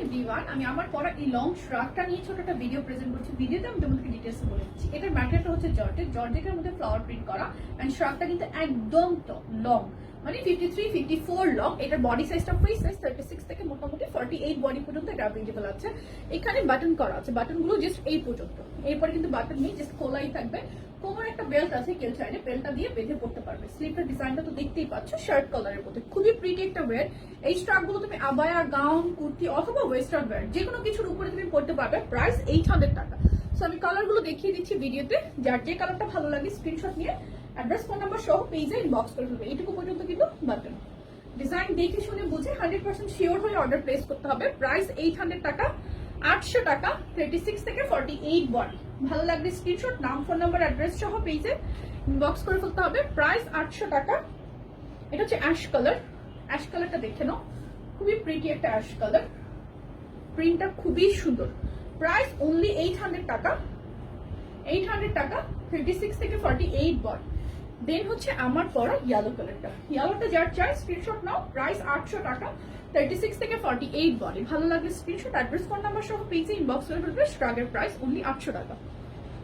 Everyone, আমি আমার পরা এই লং শ্রাগটা নিয়ে ছোট একটা ভিডিও প্রেজেন্ট করছি। ভিডিওতে আমি তোমাদেরকে ডিটেইলস বলে দিচ্ছি। এটার ম্যাটেরিয়ালটা হচ্ছে জর্জেটের মধ্যে ফ্লাওয়ার প্রিন্ট করা, এন্ড শ্রাগটা কিন্তু একদম লং, মানে 53 54 লং। এটার বডি সাইজটা ফ্রি সাইজ 36 থেকে মোটামুটি 48 বডি পর্যন্ত এটা অ্যাভেলেবল আছে। এখানে বাটন করা আছে, বাটনগুলো জাস্ট এই পর্যন্ত, এরপরে কিন্তু বাটন নেই, জাস্ট খোলাই থাকবে। কোমরে একটা বেল্ট আছে, কেউ চাইলে বেল্টটা দিয়ে বেঁধে পড়তে পারবে। স্লিপের ডিজাইনটা তো দেখতেই পাচ্ছ, শার্ট কালারের মধ্যে খুবই প্রিটি একটা ওয়্যার। এই স্ট্রাকগুলো তুমি আবায়া, গাউন, কুর্তি অথবা ওয়েস্টার্ন ওয়্যার যে কোনো কিছুর উপরে তুমি পড়তে পারবে। প্রাইস 800 টাকা। সো আমি কালারগুলো দেখিয়ে দিচ্ছি ভিডিওতে, যার যে কালারটা ভালো লাগে স্ক্রিনশট নিয়ে অ্যাড্রেস, ফোন নাম্বার সহ পেজে ইনবক্স করে ফেলবে। এইটুকু পর্যন্ত কিন্তু বাটন। ডিজাইন দেখে শুনে বুঝে 100% শিওর হয়ে অর্ডার প্লেস করতে হবে। প্রাইস 800 টাকা, 800 টাকা, 36 থেকে 48 বডি। ভালো লাগলে স্ক্রিনশট, নাম, ফোন নাম্বার, অ্যাড্রেস সহ পেজে ইনবক্স করে ফেলতে হবে। প্রাইস 800 টাকা। এটা হচ্ছে অ্যাশ কালার। অ্যাশ কালারটা দেখে নাও, খুবই প্রিটি একটা অ্যাশ কালার। প্রিন্টটা খুবই সুন্দর। প্রাইস অনলি 800 টাকা, 800 টাকা, 36 থেকে 48 বডি। দেন হচ্ছে আমার পরা ইয়েলো কালারটা। ইয়েলোটা যার চাই স্ক্রিনশট নাও। প্রাইস 800 টাকা, 36 থেকে 48 বডি। ভালো লাগলে স্ক্রিনশট, অ্যাড্রেস, ফোন নাম্বার সহ পেজে ইনবক্স করে ফেলবে। শ্রাগের প্রাইস অনলি 800 টাকা।